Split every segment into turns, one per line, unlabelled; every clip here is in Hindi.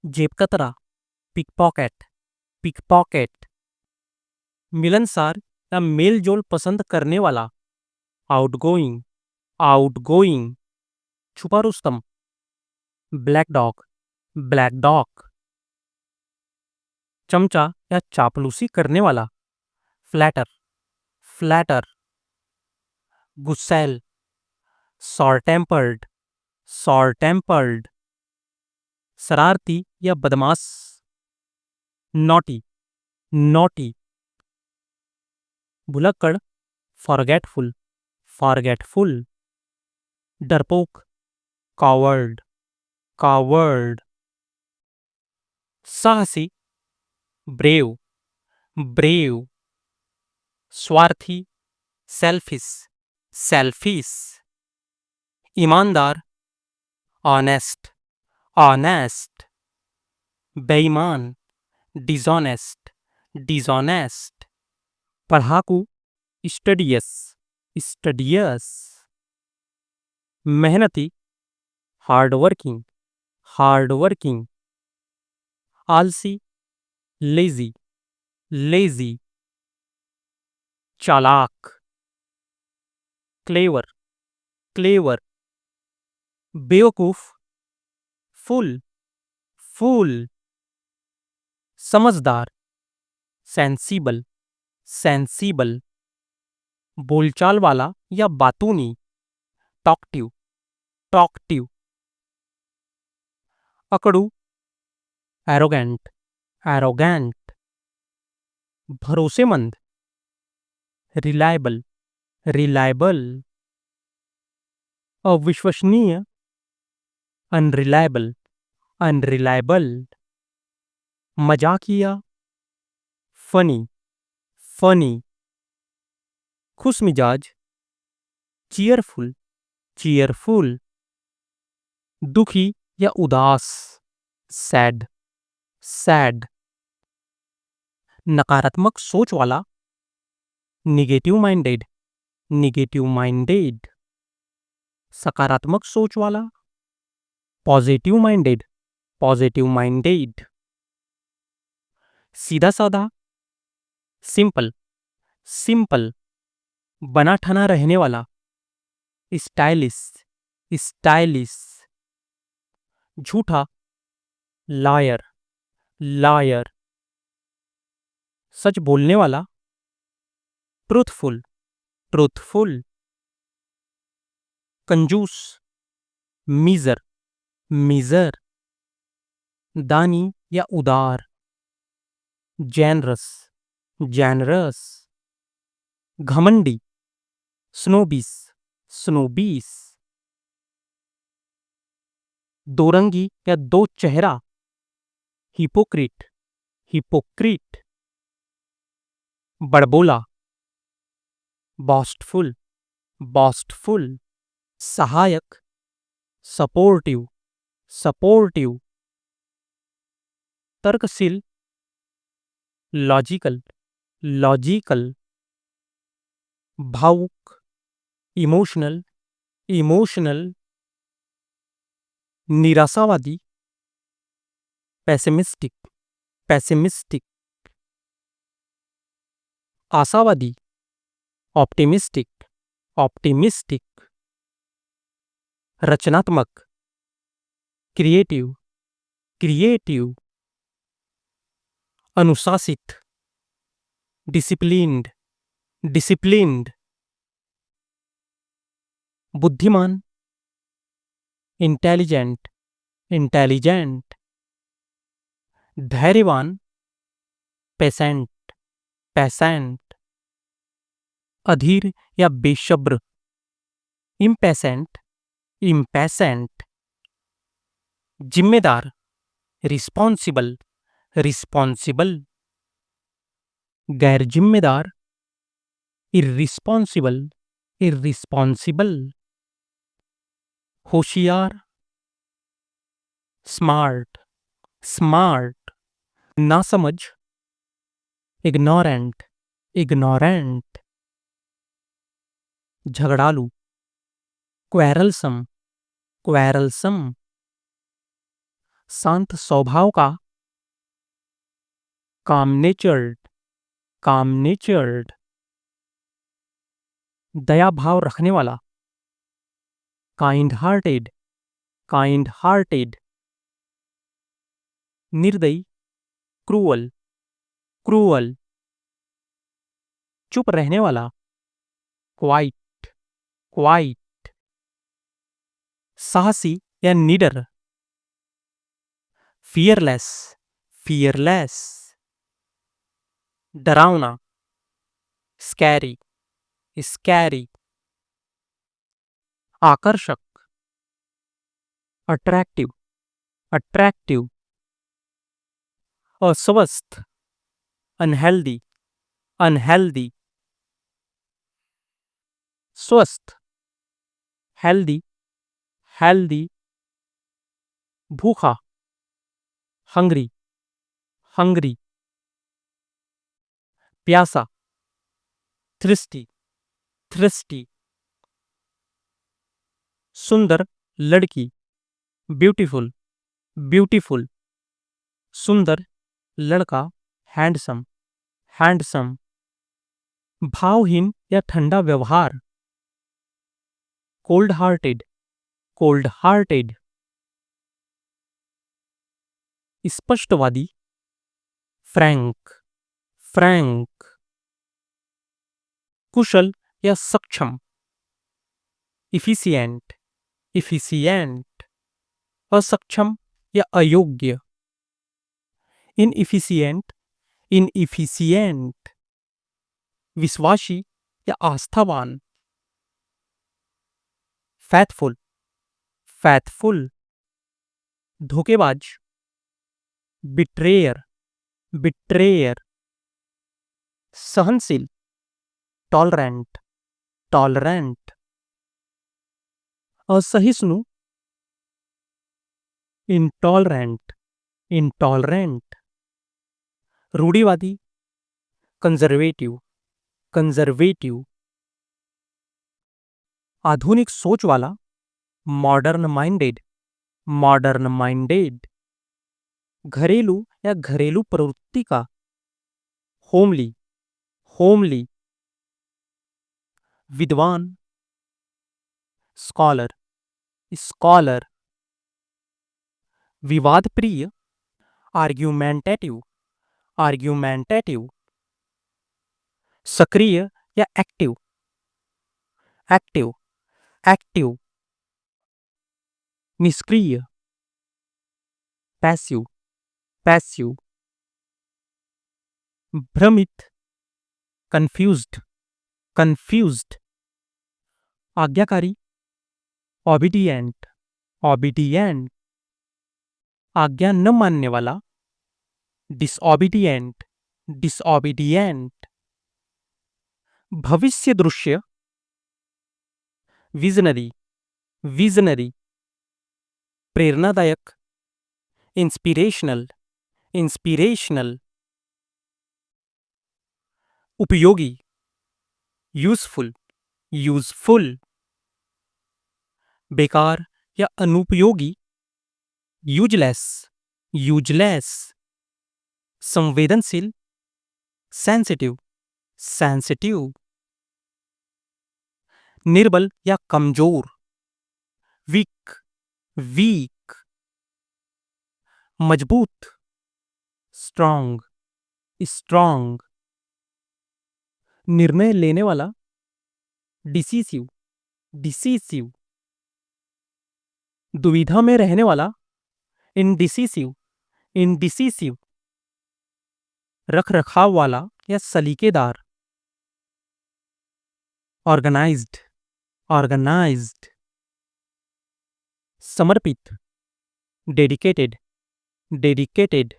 जेबकतरा, पिकपॉकेट, पिकपॉकेट। मिलनसार या मेलजोल पसंद करने वाला, आउटगोइंग, आउटगोइंग। छुपा रुस्तम, ब्लैक डॉग, ब्लैक डॉग। चमचा या चापलूसी करने वाला, फ्लैटर, फ्लैटर। गुस्सैल, सॉर टेम्पर्ड, सॉर टेम्पर्ड। शरारती या बदमाश, नॉटी, नॉटी। भुलक्कड़, फॉरगेटफुल, फॉरगेटफुल। डरपोक, कॉवर्ड, कॉवर्ड। साहसी, ब्रेव, ब्रेव। स्वार्थी, सेल्फिश, सेल्फिश। ईमानदार, ऑनेस्ट, ऑनेस्ट। बेईमान, डिसऑनेस्ट, डिसऑनेस्ट। पढ़ाकू, स्टडियस, स्टडियस। मेहनती, हार्डवर्किंग, हार्डवर्किंग। आलसी, लेजी, लेजी। चालाक, क्लेवर, क्लेवर। बेवकूफ, फुल, फूल। समझदार, सेंसिबल, सेंसिबल। बोलचाल वाला या बातूनी, टॉकटिव, टॉकटिव। अकड़ू, एरोगेंट, एरोगेंट। भरोसेमंद, रिलायबल, रिलायबल। अविश्वसनीय, अनरिलायबल, अनरिलायबल। मजाकिया, फनी, फनी। खुश मिजाज, चीयरफुल, चीयरफुल। दुखी या उदास, सैड, सैड। नकारात्मक सोच वाला, निगेटिव माइंडेड, निगेटिव माइंडेड। सकारात्मक सोच वाला, पॉजिटिव माइंडेड, पॉजिटिव माइंडेड। सीधा साधा, सिंपल, सिंपल। बना ठना रहने वाला, स्टाइलिश, स्टाइलिश। झूठा, लायर, लायर। सच बोलने वाला, ट्रूथफुल, ट्रूथफुल। कंजूस, मीजर, मीजर। दानी या उदार, जेनरस, जेनरस। घमंडी, स्नोबीस, स्नोबीस। दोरंगी या दो चेहरा, हिपोक्रिट, हिपोक्रिट। बड़बोला, boastful, boastful. सहायक, सपोर्टिव, सपोर्टिव। तर्कशील, लॉजिकल, लॉजिकल। भावुक, इमोशनल, इमोशनल। निराशावादी, पेसिमिस्टिक, पेसिमिस्टिक। आशावादी, ऑप्टिमिस्टिक, ऑप्टिमिस्टिक। रचनात्मक, क्रिएटिव, क्रिएटिव। अनुशासित, डिसिप्लिन्ड, डिसिप्लिन्ड। बुद्धिमान, इंटेलिजेंट, इंटेलिजेंट। धैर्यवान, पेशेंट, पेशेंट। अधीर या बेसब्र, इम्पेशेंट, इम्पेशेंट। जिम्मेदार, रिस्पॉन्सिबल, रिस्पॉन्सिबल। गैर जिम्मेदार, इर्रिस्पॉन्सिबल, इर्रिस्पॉन्सिबल। होशियार, स्मार्ट, स्मार्ट। नासमझ, इग्नोरेंट, इग्नोरेंट। झगड़ालू, क्वेरलसम, क्वेरलसम। शांत स्वभाव का, काम नेचर्ड, काम नेचर्ड। दया भाव रखने वाला, काइंड हार्टेड, काइंड हार्टेड। निर्दयी, क्रूअल, क्रूअल। चुप रहने वाला, क्वाइट, क्वाइट। साहसी या निडर, फियरलेस, फियरलेस। डरावना, स्कैरी, स्कैरी। आकर्षक, अट्रैक्टिव, अट्रैक्टिव। अस्वस्थ, अनहेल्दी, अनहेल्दी। स्वस्थ, हेल्दी, हेल्दी। भूखा, हंग्री, हंग्री। प्यासा, थ्रिस्टी, थ्रिस्टी। सुंदर लड़की, ब्यूटीफुल, ब्यूटीफुल। सुंदर लड़का, हैंडसम, हैंडसम। भावहीन या ठंडा व्यवहार, कोल्ड हार्टेड, कोल्ड हार्टेड। स्पष्टवादी, फ्रैंक, फ्रैंक। कुशल या सक्षम, इफिशिएंट, इफिशिएंट। असक्षम या अयोग्य, इनइफिशिएंट, इनइफिशिएंट। विश्वासी या आस्थावान, फैथफुल, फैथफुल। धोखेबाज, बिट्रेयर, बिट्रेयर। सहनशील, टॉलरेंट, टॉलरेंट। असहिष्णु, इंटॉलरेंट, इंटॉलरेंट। रूढ़िवादी, कंजर्वेटिव, कंजर्वेटिव। आधुनिक सोच वाला, मॉडर्न माइंडेड, मॉडर्न माइंडेड। घरेलू या घरेलू प्रवृत्ति का, होमली, होमली। विद्वान, स्कॉलर, स्कॉलर। विवाद प्रिय, आर्ग्यूमेंटेटिव, आर्ग्यूमेंटेटिव। सक्रिय या एक्टिव, एक्टिव, एक्टिव। निष्क्रिय, पैसिव, पैसिव। भ्रमित, कंफ्यूज्ड, कंफ्यूज्ड। आज्ञाकारी, ओबीडिएंट, ओबीडिएंट। आज्ञा न मानने वाला, डिसओबीडिएंट, डिसओबीडिएंट। भविष्य दृश्य, विजनरी, विजनरी। प्रेरणादायक, इंस्पिरेशनल, इंस्पिरेशनल। उपयोगी, यूजफुल, यूजफुल। बेकार या अनुपयोगी, यूजलेस, यूजलेस। संवेदनशील, सेंसिटिव, सेंसिटिव। निर्बल या कमजोर, वीक, वीक। मजबूत, स्ट्रांग, स्ट्रांग। निर्णय लेने वाला, डिसीसिव, डिसीसिव। दुविधा में रहने वाला, इनडिसीसिव, इनडिसीसिव। रख रखाव वाला या सलीकेदार, ऑर्गेनाइज्ड, ऑर्गेनाइज्ड। समर्पित, डेडिकेटेड, डेडिकेटेड।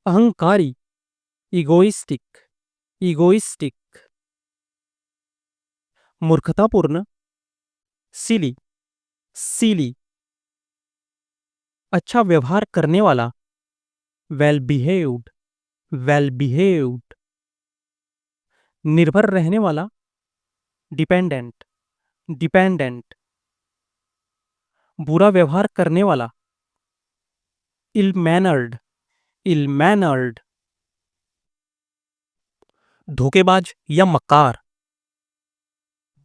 अहंकारी, इगोइस्टिक, इगोइस्टिक। मूर्खतापूर्ण, सिली, सिली। अच्छा व्यवहार करने वाला, वेल बिहेव्ड, वेल बिहेव्ड। निर्भर रहने वाला, डिपेंडेंट, डिपेंडेंट। बुरा व्यवहार करने वाला, इल मैनर्ड, इल मैनर्ड। धोखेबाज या मक्कार,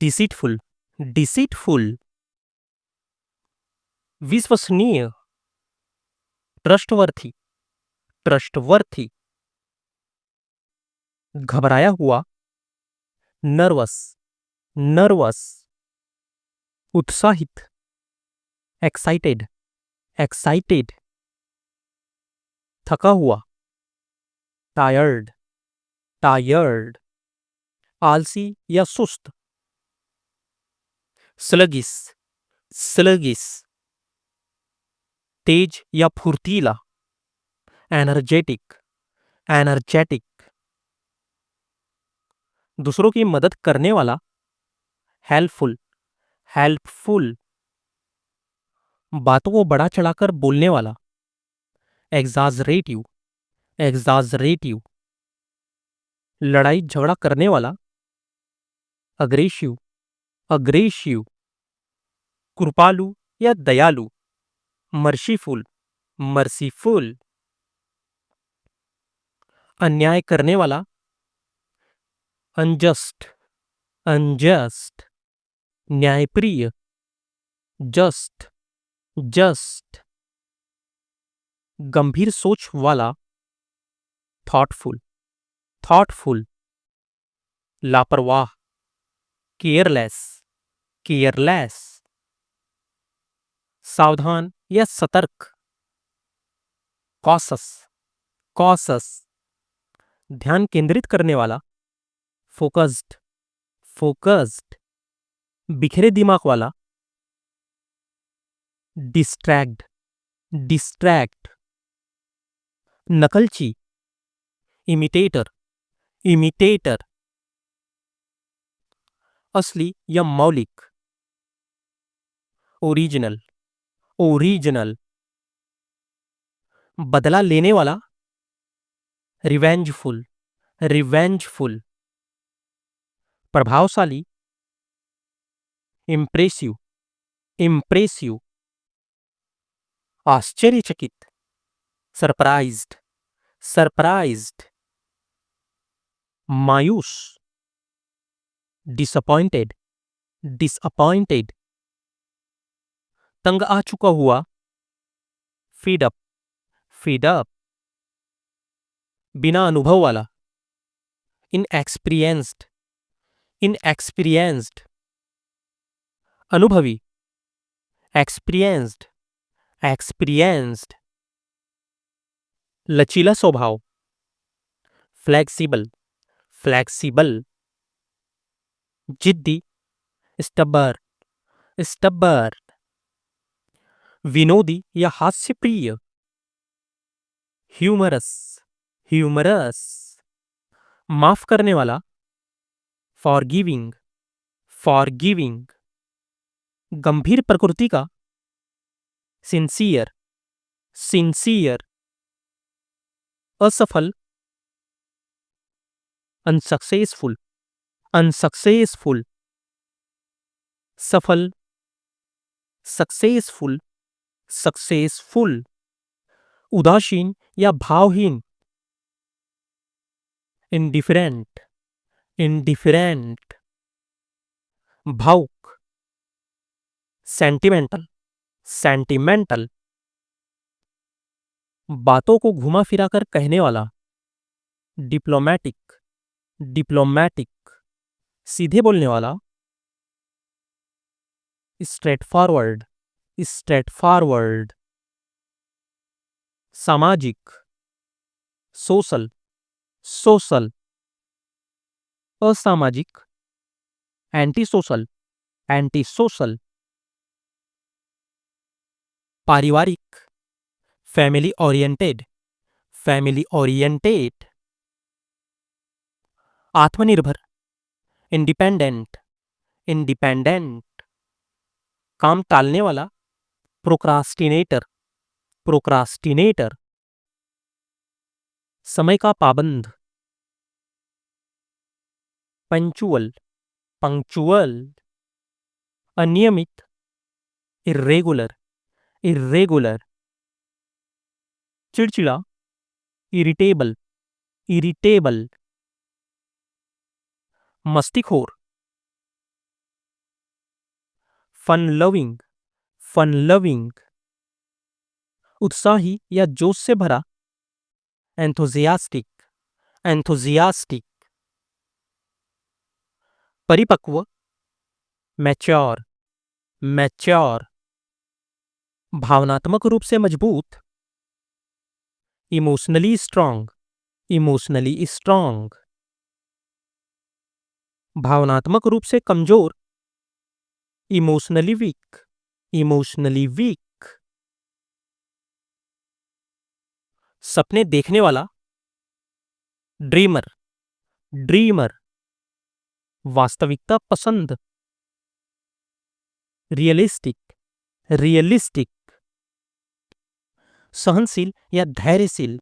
डिसीटफुल, डिसीटफुल। विश्वसनीय, ट्रस्टवर्थी, ट्रस्टवर्थी। घबराया हुआ, नर्वस, नर्वस। उत्साहित, एक्साइटेड, एक्साइटेड। थका हुआ, टायर्ड, टायर्ड। आलसी या सुस्त, स्लगिस, स्लगिस। तेज या फुर्तीला, एनर्जेटिक, एनर्जेटिक। दूसरों की मदद करने वाला, हेल्पफुल, हेल्पफुल। बातों को बड़ा चढ़ाकर बोलने वाला, एग्जाजरेटिव, एग्जाजरेटिव। लड़ाई झगड़ा करने वाला, अग्रेसिव, अग्रेसिव। कृपालु या दयालु, मर्सीफुल, मर्सीफुल। अन्याय करने वाला, अनजस्ट, अनजस्ट। न्यायप्रिय, जस्ट, जस्ट। गंभीर सोच वाला, थॉटफुल, थॉटफुल। लापरवाह, केयरलेस, केयरलेस। सावधान या सतर्क, कॉसस, कॉसस। ध्यान केंद्रित करने वाला, फोकस्ड, फोकस्ड। बिखरे दिमाग वाला, डिस्ट्रैक्ट, डिस्ट्रैक्ट। नकलची, imitator, imitator. असली या मौलिक, ओरिजिनल, ओरिजिनल। बदला लेने वाला, रिवेंजफुल, रिवेंजफुल। प्रभावशाली, इम्प्रेसिव, इम्प्रेसिव। आश्चर्यचकित, सरप्राइज्ड, सरप्राइज्ड। मायूस, डिसअपॉइंटेड, डिसअपॉइंटेड। तंग आ चुका हुआ, फीड अप, फीड अप। बिना अनुभव वाला, इनएक्सपीरियंस्ड, इनएक्सपीरियंस्ड। अनुभवी, एक्सपीरियंस्ड, एक्सपीरियंस्ड। लचीला स्वभाव, फ्लेक्सिबल, फ्लेक्सिबल। जिद्दी, स्टबर, स्टबर। विनोदी या हास्यप्रिय, ह्यूमरस, ह्यूमरस। माफ करने वाला, फॉरगिविंग, फॉरगिविंग। गंभीर प्रकृति का, सिंसियर, सिंसियर। असफल, अनसक्सेसफुल, अनसक्सेसफुल। सफल, सक्सेसफुल, सक्सेसफुल। उदासीन या भावहीन, इनडिफरेंट, इनडिफरेंट। भावुक, सेंटिमेंटल, सेंटिमेंटल। बातों को घुमा फिरा कर कहने वाला, डिप्लोमैटिक, डिप्लोमैटिक। सीधे बोलने वाला, स्ट्रेट फॉरवर्ड, स्ट्रेट फॉरवर्ड। सामाजिक, सोशल, सोशल। असामाजिक, एंटी सोशल, एंटी सोशल। पारिवारिक, फैमिली ओरिएंटेड, फैमिली ओरिएंटेड। आत्मनिर्भर, इंडिपेंडेंट, इंडिपेंडेंट। काम टालने वाला, प्रोक्रास्टिनेटर, प्रोक्रास्टिनेटर। समय का पाबंद, पंचुअल, पंक्चुअल। अनियमित, इर्रेगुलर, इर्रेगुलर। चिड़चिड़ा, इरिटेबल, इरिटेबल। मस्तीखोर, फन लविंग, फन लविंग। उत्साही या जोश से भरा, एंथुजियास्टिक, एंथुजियास्टिक। परिपक्व, मैच्योर, मैच्योर। भावनात्मक रूप से मजबूत, इमोशनली स्ट्रांग, इमोशनली स्ट्रांग। भावनात्मक रूप से कमजोर, इमोशनली वीक, इमोशनली वीक। सपने देखने वाला, ड्रीमर, ड्रीमर। वास्तविकता पसंद, रियलिस्टिक, रियलिस्टिक। सहनशील या धैर्यशील,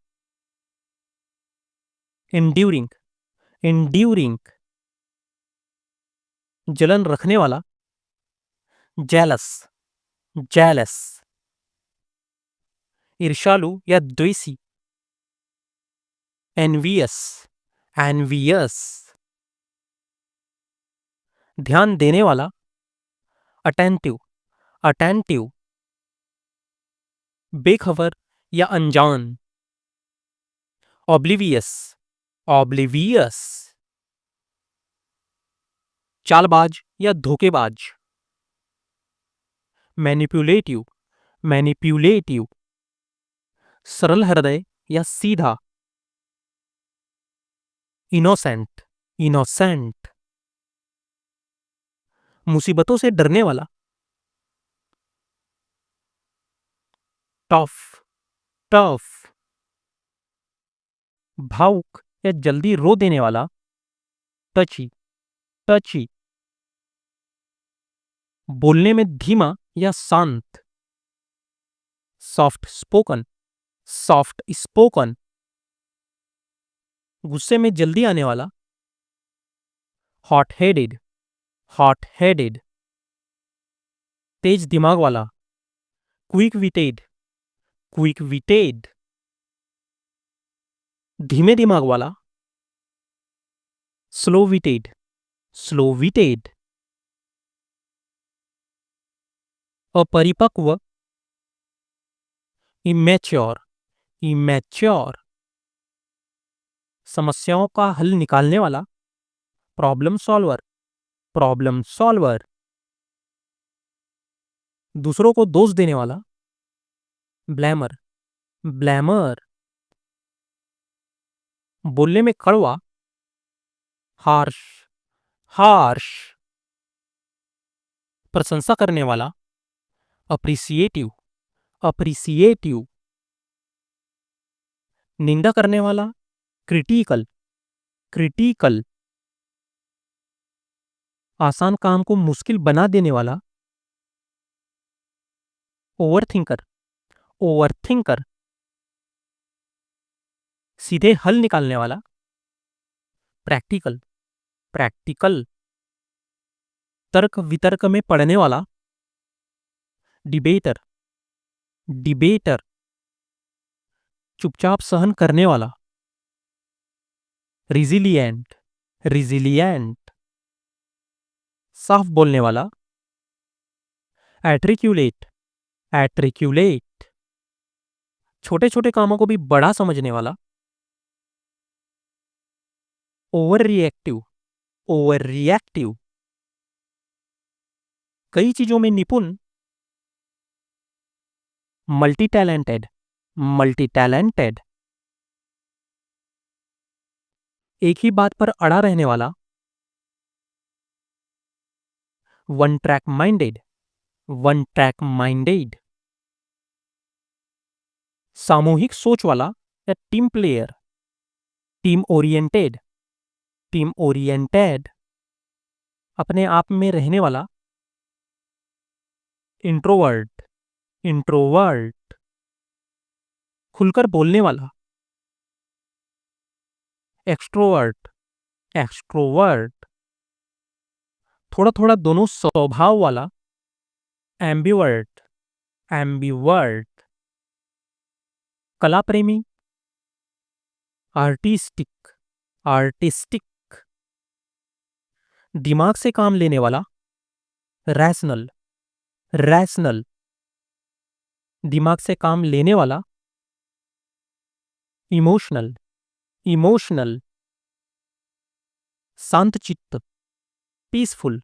एंड्यूरिंग, एंड्यूरिंग। जलन रखने वाला, जेलस, जेलस। ईर्ष्यालु या द्वेषी, एनवियस, एनवियस। ध्यान देने वाला, अटेंटिव, अटेंटिव। बेखबर या अनजान, ऑब्लिवियस, ऑब्लिवियस। चालबाज या धोखेबाज, मैनिपुलेटिव, मैनिपुलेटिव। सरल हृदय या सीधा, इनोसेंट, इनोसेंट। मुसीबतों से डरने वाला, टफ, टफ। भावुक या जल्दी रो देने वाला, टची, टची। बोलने में धीमा या शांत, सॉफ्ट स्पोकन, सॉफ्ट स्पोकन। गुस्से में जल्दी आने वाला, हॉट हेडेड, हॉट हेडेड। तेज दिमाग वाला, क्विक विटेड, क्विक विटेड। धीमे दिमाग वाला, स्लो विटेड, स्लो विटेड। अपरिपक्व, इमैच्योर, इमैच्योर। समस्याओं का हल निकालने वाला, प्रॉब्लम सॉल्वर, प्रॉब्लम सॉल्वर। दूसरों को दोष देने वाला, ब्लैमर, ब्लैमर। बोलने में कड़वा, हार्श, हार्श। प्रशंसा करने वाला, अप्रिसिएटिव, अप्रिसिएटिव। निंदा करने वाला, क्रिटिकल, क्रिटिकल। आसान काम को मुश्किल बना देने वाला, ओवरथिंकर, ओवरथिंकर। सीधे हल निकालने वाला, प्रैक्टिकल, प्रैक्टिकल। तर्क वितर्क में पढ़ने वाला, डिबेटर, डिबेटर। चुपचाप सहन करने वाला, रिजिलिएंट, रिजिलिएंट। साफ बोलने वाला, एट्रिक्यूलेट, एट्रिक्यूलेट। छोटे छोटे कामों को भी बड़ा समझने वाला, ओवर रिएक्टिव, ओवर रिएक्टिव। कई चीजों में निपुण, मल्टी टैलेंटेड, मल्टी टैलेंटेड। एक ही बात पर अड़ा रहने वाला, one track minded, one track minded. सामूहिक सोच वाला या team player, team oriented, team oriented. अपने आप में रहने वाला, इंट्रोवर्ट, इंट्रोवर्ट। खुलकर बोलने वाला, एक्सट्रोवर्ट, एक्सट्रोवर्ट। थोड़ा थोड़ा दोनों स्वभाव वाला, एम्बिवर्ट, एम्बिवर्ट। कला प्रेमी, आर्टिस्टिक, आर्टिस्टिक। दिमाग से काम लेने वाला, रैशनल, रैशनल। दिमाग से काम लेने वाला, इमोशनल, इमोशनल। शांत चित्त, पीसफुल,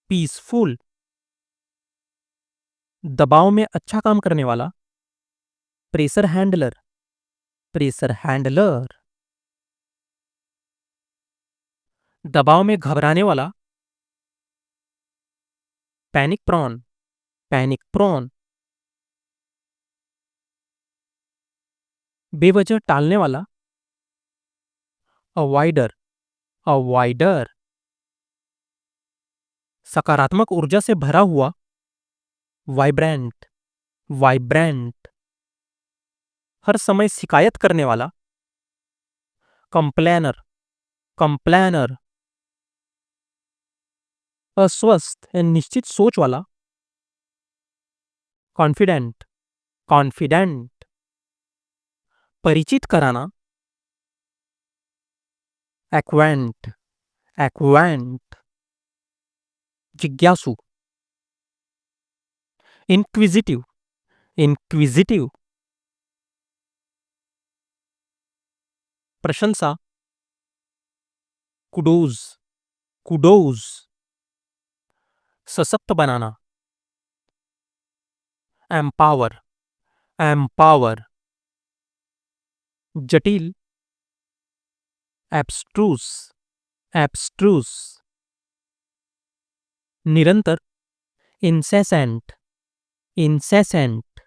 पीसफुल। दबाव में अच्छा काम करने वाला, प्रेशर हैंडलर, प्रेशर हैंडलर। दबाव में घबराने वाला, पैनिक प्रॉन, पैनिक प्रॉन। बेवजह टालने वाला, अवॉइडर, अवॉइडर। सकारात्मक ऊर्जा से भरा हुआ, वाइब्रेंट, वाइब्रेंट। हर समय शिकायत करने वाला, कंप्लेनर, कंप्लेनर। अस्वस्थ या निश्चित सोच वाला, कॉन्फिडेंट, कॉन्फिडेंट। परिचित कराना, एक्वेंट, एक्वेंट। जिज्ञासु, इंक्विजिटिव, इंक्विजिटिव। प्रशंसा, कुडोज, कुडोज। सशक्त बनाना, एम्पावर, एम्पावर। जटिल, एब्स्ट्रूस, एब्स्ट्रूस। निरंतर, इंसेसेंट, इंसेसेंट।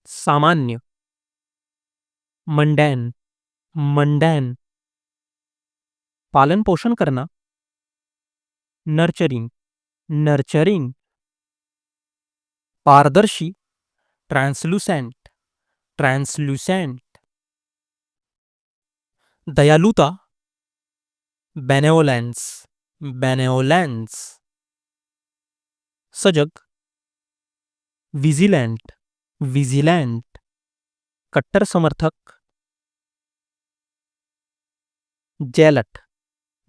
सामान्य, मंडैन, मंडैन। पालन पोषण करना, नर्चरिंग, नर्चरिंग। पारदर्शी, ट्रांसलूसेंट, ट्रांसलूसेंट। दयालुता, बेनेवोलेंस, बेनेवोलेंस। सजग, विजिलेंट, विजिलेंट। कट्टर समर्थक, जेलट,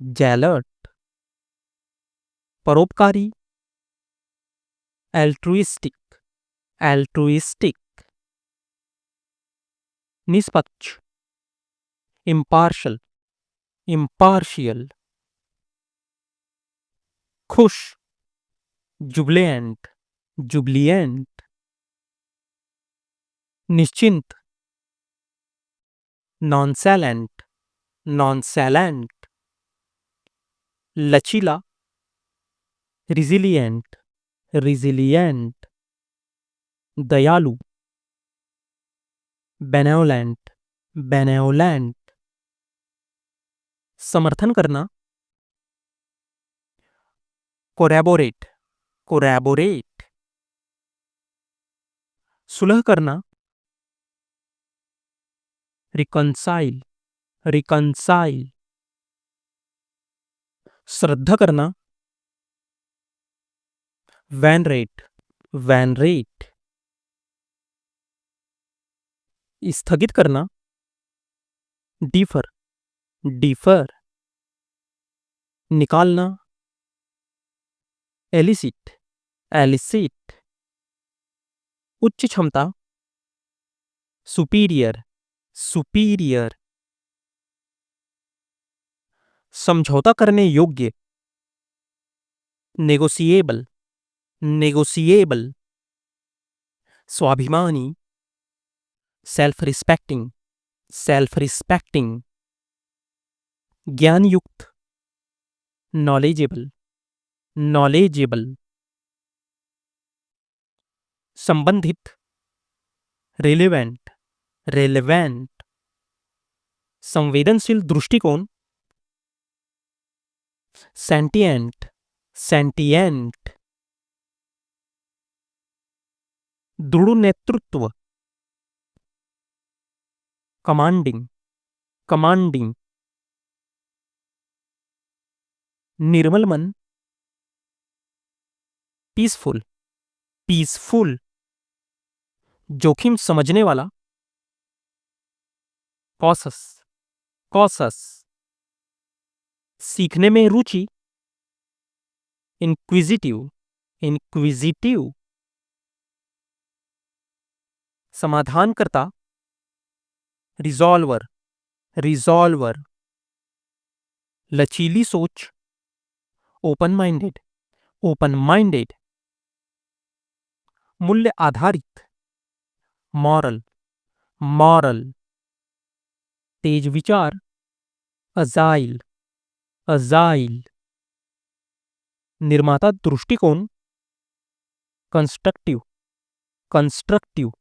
जेलट। परोपकारी, एल्ट्रुइस्टिक, एल्ट्रुइस्टिक। निष्पक्ष, इम्पार्शल, इम्पार्शियल। खुश, जुबलिएंट, जुबलिएंट। निश्चिंत, नॉनसैलेंट, नॉनसैलेंट। लचीला, रिजिलिएंट, रिजिलिएंट। दयालु, बेनेवोलेंट, बेनेवोलेंट। समर्थन करना, कोरैबोरेट, कोरैबोरेट। सुलह करना, रिकंसाइल, रिकंसाइल। श्रद्धा करना, वैनरेट, वैनरेट। स्थगित करना, डिफर, डिफर। निकालना, एलिसिट, एलिसिट। उच्च क्षमता, सुपीरियर, सुपीरियर। समझौता करने योग्य, नेगोशिएबल, नेगोशिएबल। स्वाभिमानी, सेल्फ रिस्पेक्टिंग, सेल्फ रिस्पेक्टिंग। ज्ञानयुक्त, नॉलेजेबल, नॉलेजेबल। संबंधित, रिलेवेंट, रिलेवेंट। संवेदनशील दृष्टिकोण, सेंटिएंट, सेंटिएंट। दृढ़ नेतृत्व, कमांडिंग, कमांडिंग। निर्मल मन, पीसफुल, पीसफुल। जोखिम समझने वाला, कॉसस, कॉसस। सीखने में रुचि, इंक्विजिटिव, इंक्विजिटिव। समाधानकर्ता, रिजॉल्वर, रिजॉल्वर। लचीली सोच, ओपन माइंडेड, ओपन माइंडेड। मूल्य आधारित, मॉरल, मॉरल। तेज विचार, अजाइल, अजाइल। निर्माता दृष्टिकोण, कंस्ट्रक्टिव, कंस्ट्रक्टिव।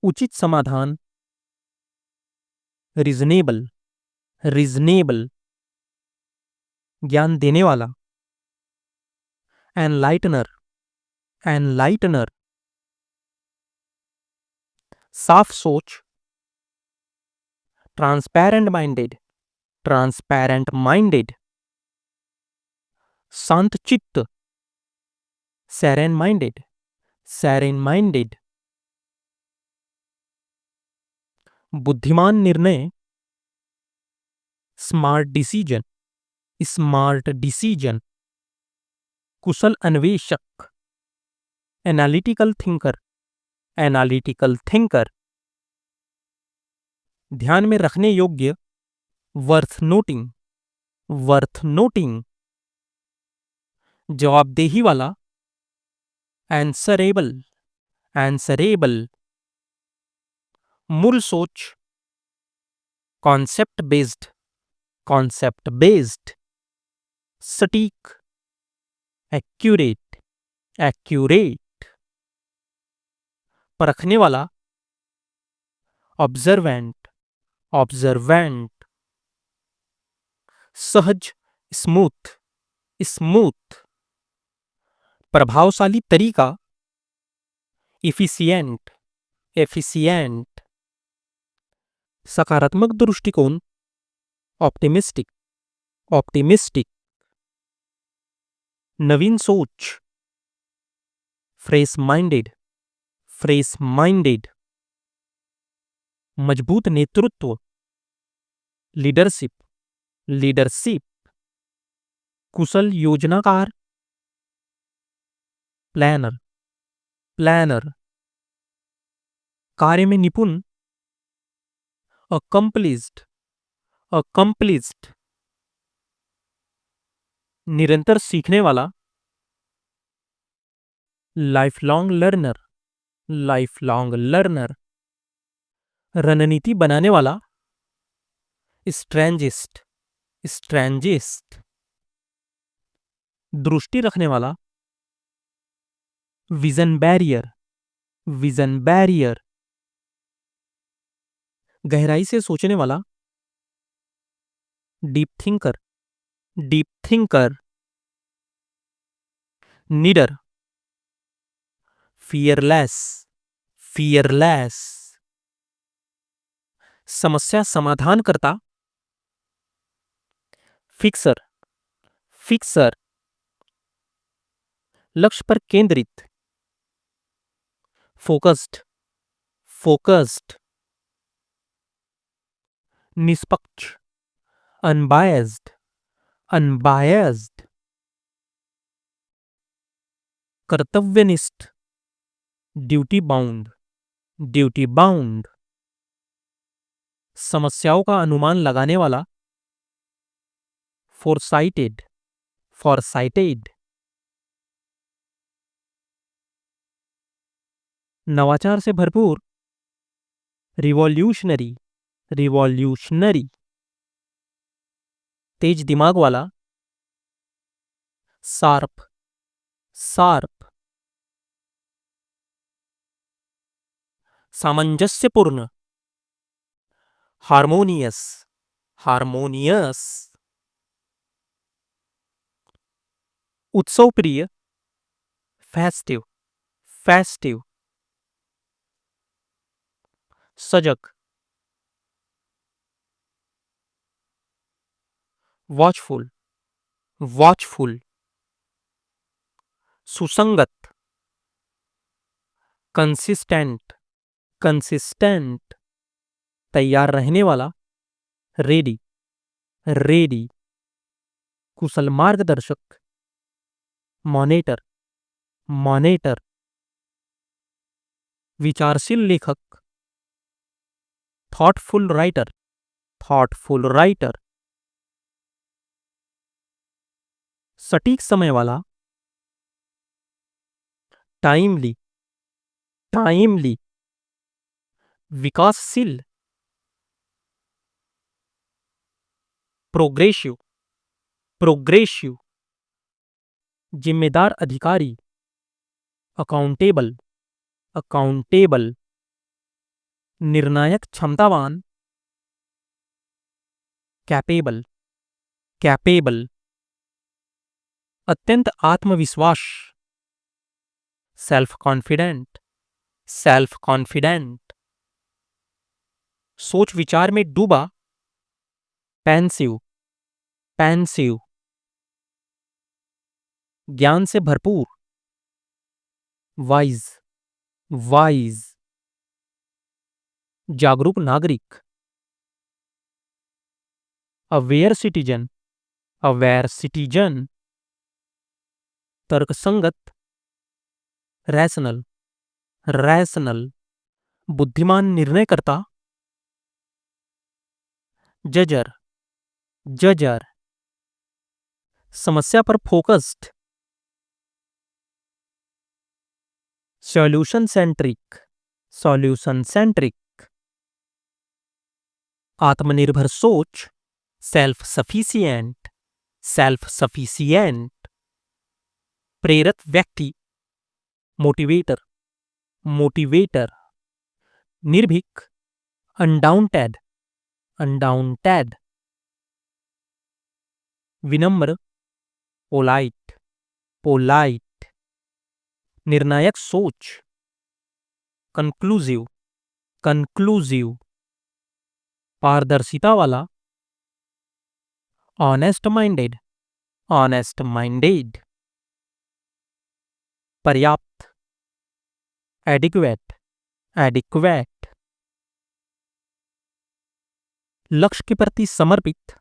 उचित समाधान, रीजनेबल, रीजनेबल। ज्ञान देने वाला, एनलाइटनर, एनलाइटनर। साफ सोच, ट्रांसपेरेंट माइंडेड, ट्रांसपेरेंट माइंडेड। शांत चित्त, सेरेन माइंडेड, सेरेन माइंडेड। बुद्धिमान निर्णय, स्मार्ट डिसीजन, स्मार्ट डिसीजन। कुशल अन्वेषक, एनालिटिकल थिंकर, एनालिटिकल थिंकर। ध्यान में रखने योग्य, वर्थ नोटिंग, वर्थ नोटिंग। जवाबदेही वाला, आंसरेबल, आंसरेबल। मूल सोच, कॉन्सेप्ट बेस्ड, कॉन्सेप्ट बेस्ड। सटीक, एक्यूरेट, एक्यूरेट। परखने वाला, ऑब्जर्वेंट, ऑब्जर्वेंट। सहज, स्मूथ, स्मूथ। प्रभावशाली तरीका, इफिशिएंट, एफिशिएंट। सकारात्मक दृष्टिकोण, ऑप्टिमिस्टिक, ऑप्टिमिस्टिक। नवीन सोच, फ्रेश माइंडेड, फ्रेश माइंडेड। मजबूत नेतृत्व, लीडरशिप, लीडरशिप। कुशल योजनाकार, प्लानर, प्लानर। कार्य में निपुण, अकम्प्लिस्ड, अकम्प्लिस्ड। निरंतर सीखने वाला, life long learner, life long learner. रणनीति बनाने वाला, स्ट्रेंजिस्ट, स्ट्रेंजिस्ट। दृष्टि रखने वाला, विजन बैरियर, विजन बैरियर। गहराई से सोचने वाला, डीप थिंकर, डीप थिंकर। निडर, फियरलेस, फियरलेस। समस्या समाधान करता, फिक्सर, फिक्सर। लक्ष्य पर केंद्रित, फोकस्ड, फोकस्ड। निष्पक्ष, अनबायस्ड, अनबायस्ड। कर्तव्यनिष्ठ, ड्यूटी बाउंड, ड्यूटी बाउंड। समस्याओं का अनुमान लगाने वाला, फोरसाइटेड, फोरसाइटेड। नवाचार से भरपूर, रिवॉल्यूशनरी, रिवॉल्यूशनरी। तेज दिमाग वाला, शार्प, शार्प। सामंजस्यपूर्ण, हार्मोनियस, हार्मोनियस। उत्सव प्रिय, फेस्टिव, फेस्टिव। सजग, वॉचफुल, वॉचफुल। सुसंगत, कंसिस्टेंट, कंसिस्टेंट, तैयार रहने वाला, रेडी, रेडी, कुशल मार्गदर्शक, मॉनिटर, मॉनिटर, विचारशील लेखक, थॉटफुल राइटर, थॉटफुल राइटर, सटीक समय वाला, टाइमली, टाइमली, विकासशील, प्रोग्रेसिव, प्रोग्रेसिव, जिम्मेदार अधिकारी, अकाउंटेबल, अकाउंटेबल, निर्णायक क्षमतावान, कैपेबल, कैपेबल, अत्यंत आत्मविश्वास, सेल्फ कॉन्फिडेंट, सेल्फ कॉन्फिडेंट, सोच विचार में डूबा, पेंसिव, पेंसिव, ज्ञान से भरपूर, वाइज, वाइज, जागरूक नागरिक, अवेयर सिटीजन, अवेयर सिटीजन, तर्कसंगत, रैशनल, रैशनल, बुद्धिमान निर्णयकर्ता, जजर, जजर, समस्या पर focused, solution centric, solution centric, आत्मनिर्भर सोच, सेल्फ सफिशिएंट, सेल्फ सफिशिएंट, प्रेरक व्यक्ति, मोटिवेटर, मोटिवेटर, निर्भीक, अनडाउंटेड, अनडाउंटेड, विनम्र, पोलाइट, पोलाइट, निर्णायक सोच, कंक्लूसिव, कंक्लूसिव, पारदर्शिता वाला, ऑनेस्ट माइंडेड, ऑनेस्ट माइंडेड, पर्याप्त, एडिक्वेट, एडिक्वेट, लक्ष्य के प्रति समर्पित,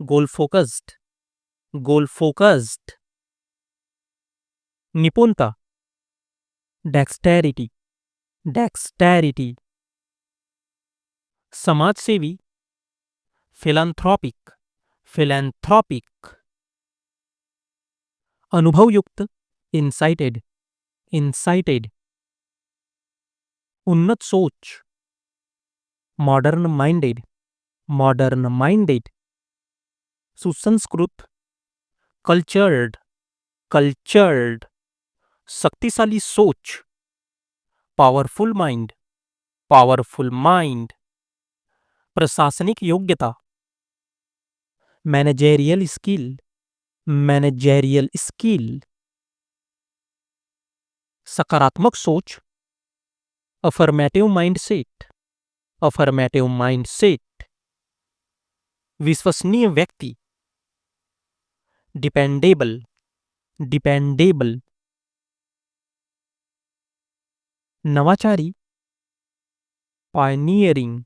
गोल फोकस्ड, गोल फोकस्ड, निपुणता, डेक्सटेरिटी, डेक्सटेरिटी, समाजसेवी, फिलैंथ्रोपिक, फिलैंथ्रोपिक, अनुभवयुक्त, इंसाइटेड, इंसाइटेड, उन्नत सोच, मॉडर्न माइंडेड, मॉडर्न माइंडेड, सुसंस्कृत, कल्चर्ड, कल्चर्ड, शक्तिशाली सोच, पावरफुल माइंड, पावरफुल माइंड, प्रशासनिक योग्यता, मैनेजेरियल स्किल, मैनेजेरियल स्किल, सकारात्मक सोच, अफर्मेटिव माइंडसेट, अफर्मेटिव माइंडसेट, विश्वसनीय व्यक्ति, डिपेंडेबल, डिपेंडेबल, नवाचारी, पायनियरिंग,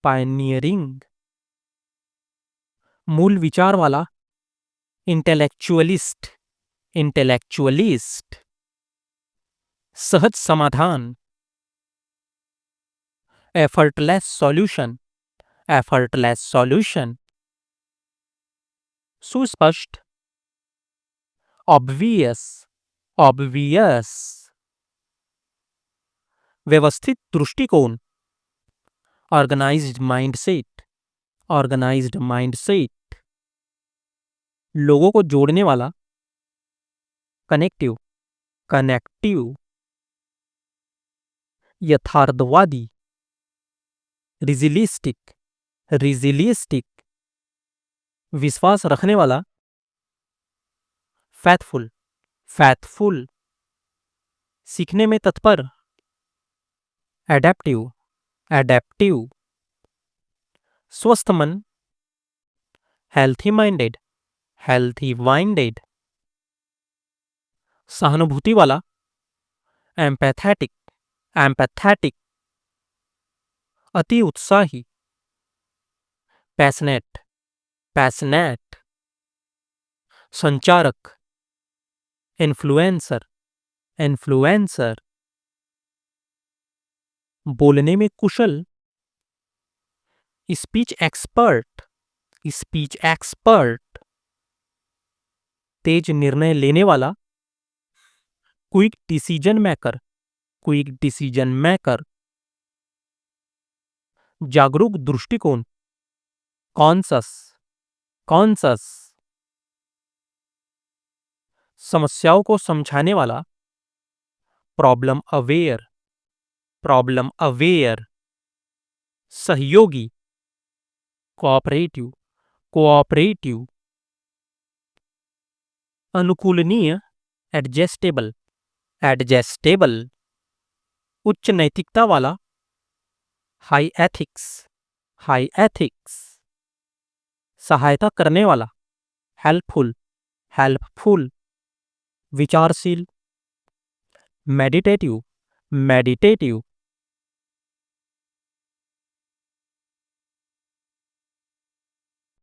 पायनियरिंग, मूल विचार वाला, इंटेलेक्चुअलिस्ट, इंटेलेक्चुअलिस्ट, सहज समाधान, एफर्टलेस सॉल्यूशन, एफर्टलेस सॉल्यूशन, सुस्पष्ट, ऑब्वियस, ऑब्वियस, व्यवस्थित दृष्टिकोण, ऑर्गेनाइज्ड माइंडसेट, ऑर्गेनाइज्ड माइंडसेट, लोगों को जोड़ने वाला, कनेक्टिव, कनेक्टिव, यथार्थवादी, रिजिलिस्टिक, रिजिलिस्टिक, विश्वास रखने वाला, फैथफुल, फैथफुल, सीखने में तत्पर, एडेप्टिव, एडेप्टिव, स्वस्थ मन, हेल्थी माइंडेड, हेल्थी माइंडेड, सहानुभूति वाला, एम्पैथेटिक, एम्पैथेटिक, अति उत्साही, पैशनेट, पैशनेट, संचारक, इन्फ्लुएंसर, इन्फ्लुएंसर, बोलने में कुशल, स्पीच एक्सपर्ट, स्पीच एक्सपर्ट, तेज निर्णय लेने वाला, quick decision maker, quick decision maker, जागरूक दृष्टिकोण, कॉन्सस, कॉन्सस, समस्याओं को समझाने वाला, प्रॉब्लम अवेयर, प्रॉब्लम अवेयर, सहयोगी, कोऑपरेटिव, कोऑपरेटिव, अनुकूलनीय, एडजस्टेबल, एडजस्टेबल, उच्च नैतिकता वाला, हाई एथिक्स, हाई एथिक्स, सहायता करने वाला, हेल्पफुल, हेल्पफुल, विचारशील, मेडिटेटिव, मेडिटेटिव,